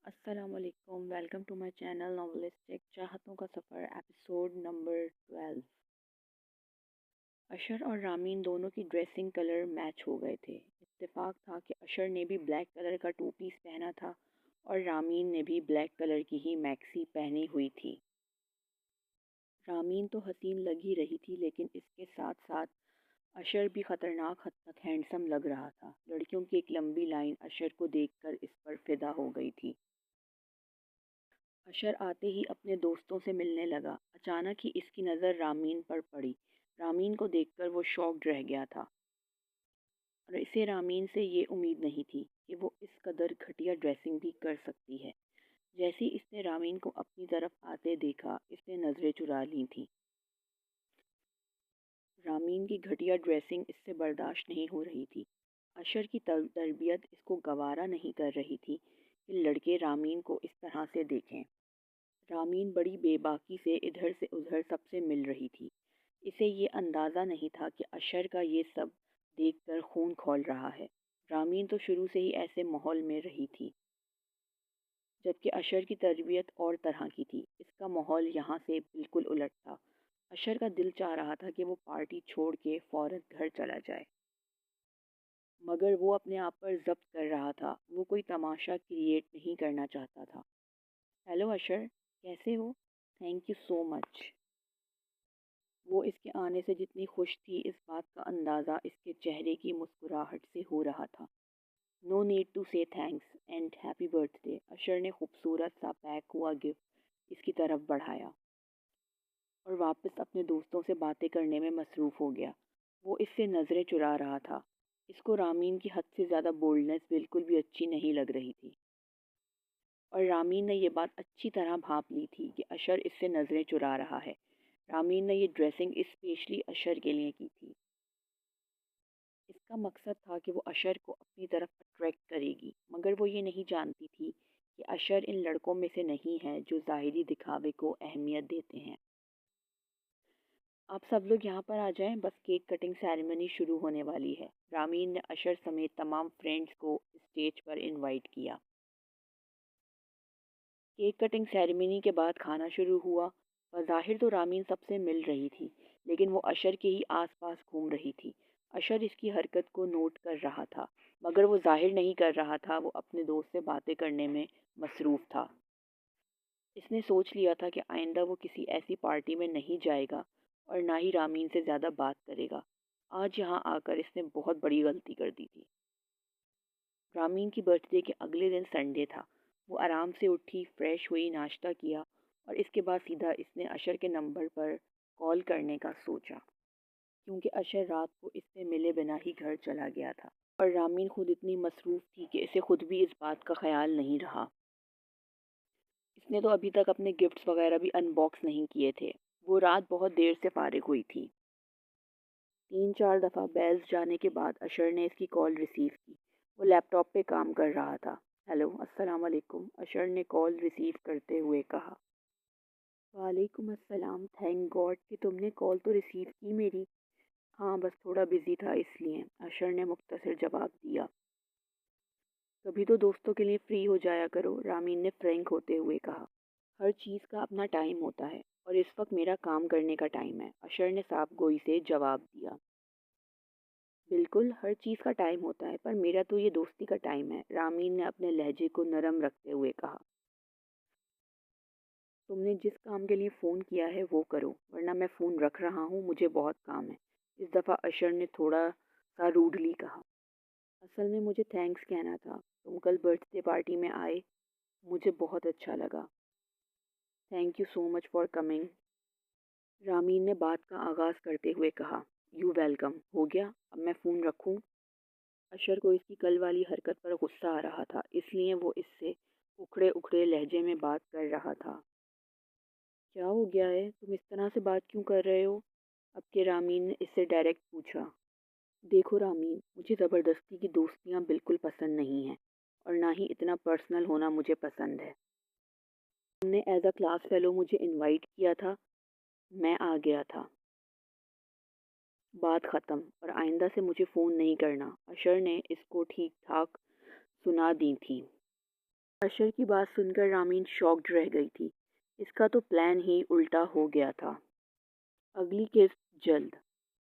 السلام علیکم، welcome to my channel ناولسٹک چاہتوں کا سفر ایپیسوڈ نمبر 12۔ اشر اور رامین دونوں کی ڈریسنگ کلر میچ ہو گئے تھے۔ اتفاق تھا کہ اشر نے بھی بلیک کلر کا ٹو پیس پہنا تھا اور رامین نے بھی بلیک کلر کی ہی میکسی پہنی ہوئی تھی۔ رامین تو حسین لگ ہی رہی تھی، لیکن اس کے ساتھ ساتھ اشر بھی خطرناک حد تک ہینڈسم لگ رہا تھا۔ لڑکیوں کی ایک لمبی لائن اشر کو دیکھ کر اس پر فدا ہو گئی تھی۔ اشر آتے ہی اپنے دوستوں سے ملنے لگا۔ اچانک ہی اس کی نظر رامین پر پڑی۔ رامین کو دیکھ کر وہ شاکڈ رہ گیا تھا، اور اسے رامین سے یہ امید نہیں تھی کہ وہ اس قدر گھٹیا ڈریسنگ بھی کر سکتی ہے۔ جیسے اس نے رامین کو اپنی طرف آتے دیکھا، اس نے نظریں چرا لی تھیں۔ رامین کی گھٹیا ڈریسنگ اس سے برداشت نہیں ہو رہی تھی۔ اشر کی تربیت اس کو گوارا نہیں کر رہی تھی کہ لڑکے رامین کو اس طرح سے دیکھیں۔ رامین بڑی بے باکی سے ادھر سے ادھر سب سے مل رہی تھی۔ اسے یہ اندازہ نہیں تھا کہ اشر کا یہ سب دیکھ کر خون کھول رہا ہے۔ رامین تو شروع سے ہی ایسے ماحول میں رہی تھی، جبکہ اشر کی تربیت اور طرح کی تھی۔ اس کا ماحول یہاں سے بالکل الٹ تھا۔ اشر کا دل چاہ رہا تھا کہ وہ پارٹی چھوڑ کے فوراً گھر چلا جائے، مگر وہ اپنے آپ پر ضبط کر رہا تھا۔ وہ کوئی تماشا کریٹ نہیں کرنا چاہتا تھا۔ ہیلو اشر، کیسے ہو؟ تھینک یو سو مچ۔ وہ اس کے آنے سے جتنی خوش تھی، اس بات کا اندازہ اس کے چہرے کی مسکراہٹ سے ہو رہا تھا۔ No need to say thanks and happy birthday. Ashar نے خوبصورت سا پیک ہوا گفٹ اس کی طرف بڑھایا اور واپس اپنے دوستوں سے باتیں کرنے میں مصروف ہو گیا۔ وہ اس سے نظریں چرا رہا تھا۔ اس کو رامین کی حد سے زیادہ بولڈنس بالکل بھی اچھی نہیں لگ رہی تھی، اور رامین نے یہ بات اچھی طرح بھانپ لی تھی کہ اشر اس سے نظریں چرا رہا ہے۔ رامین نے یہ ڈریسنگ اسپیشلی اشر کے لیے کی تھی۔ اس کا مقصد تھا کہ وہ اشر کو اپنی طرف اٹریکٹ کرے گی، مگر وہ یہ نہیں جانتی تھی کہ اشر ان لڑکوں میں سے نہیں ہے جو ظاہری دکھاوے کو اہمیت دیتے ہیں۔ آپ سب لوگ یہاں پر آ جائیں، بس کیک کٹنگ سیریمنی شروع ہونے والی ہے۔ رامین نے اشر سمیت تمام فرینڈز کو اسٹیج پر انوائٹ کیا۔ کیک کٹنگ سیریمنی کے بعد کھانا شروع ہوا۔ بظاہر تو رامین سب سے مل رہی تھی، لیکن وہ اشر کے ہی آس پاس گھوم رہی تھی۔ اشر اس کی حرکت کو نوٹ کر رہا تھا، مگر وہ ظاہر نہیں کر رہا تھا۔ وہ اپنے دوست سے باتیں کرنے میں مصروف تھا۔ اس نے سوچ لیا تھا کہ آئندہ وہ کسی ایسی پارٹی میں نہیں جائے گا اور نہ ہی رامین سے زیادہ بات کرے گا۔ آج یہاں آ کر اس نے بہت بڑی غلطی کر دی تھی۔ رامین کی برتھ ڈے کے اگلے دن سنڈے تھا۔ وہ آرام سے اٹھی، فریش ہوئی، ناشتہ کیا، اور اس کے بعد سیدھا اس نے اشر کے نمبر پر کال کرنے کا سوچا، کیونکہ اشر رات کو اس سے ملے بنا ہی گھر چلا گیا تھا، اور رامین خود اتنی مصروف تھی کہ اسے خود بھی اس بات کا خیال نہیں رہا۔ اس نے تو ابھی تک اپنے گفٹس وغیرہ بھی ان باکس نہیں کیے تھے۔ وہ رات بہت دیر سے فارغ ہوئی تھی۔ 3-4 دفعہ بیلز جانے کے بعد اشر نے اس کی کال ریسیو کی۔ وہ لیپ ٹاپ پہ کام کر رہا تھا۔ ہیلو، السلام علیکم، اشر نے کال ریسیو کرتے ہوئے کہا۔ وعلیکم السلام، تھینک گاڈ کہ تم نے کال تو ریسیو کی میری۔ ہاں، بس تھوڑا بزی تھا اس لیے، اشر نے مختصر جواب دیا۔ کبھی تو دوستوں کے لیے فری ہو جایا کرو، رامین نے فرینک ہوتے ہوئے کہا۔ ہر چیز کا اپنا ٹائم ہوتا ہے، اور اس وقت میرا کام کرنے کا ٹائم ہے، اشر نے صاف گوئی سے جواب دیا۔ بالکل، ہر چیز کا ٹائم ہوتا ہے، پر میرا تو یہ دوستی کا ٹائم ہے، رامین نے اپنے لہجے کو نرم رکھتے ہوئے کہا۔ تم نے جس کام کے لیے فون کیا ہے وہ کرو، ورنہ میں فون رکھ رہا ہوں، مجھے بہت کام ہے، اس دفعہ اشر نے تھوڑا سا روڈلی کہا۔ اصل میں مجھے تھینکس کہنا تھا، تم کل برتھ ڈے پارٹی میں آئے، مجھے بہت اچھا لگا۔ Thank you so much for coming, ramen نے بات کا آغاز کرتے ہوئے کہا۔ یو ویلکم، ہو گیا، اب میں فون رکھوں؟ اشر کو اس کی کل والی حرکت پر غصہ آ رہا تھا، اس لیے وہ اس سے اکھڑے اکھڑے لہجے میں بات کر رہا تھا۔ کیا ہو گیا ہے؟ تم اس طرح سے بات کیوں کر رہے ہو؟ اب کہ رامین نے اس سے ڈائریکٹ پوچھا۔ دیکھو رامین، مجھے زبردستی کی دوستیاں بالکل پسند نہیں ہیں، اور نہ ہی اتنا پرسنل ہونا مجھے پسند ہے۔ تم نے ایز اے کلاس فیلو مجھے انوائٹ کیا تھا، میں آ گیا تھا، بات ختم، اور آئندہ سے مجھے فون نہیں کرنا۔ اشر نے اس کو ٹھیک ٹھاک سنا دی تھی۔ اشر کی بات سن کر رامین شاکڈ رہ گئی تھی۔ اس کا تو پلان ہی الٹا ہو گیا تھا۔ اگلی قسط جلد۔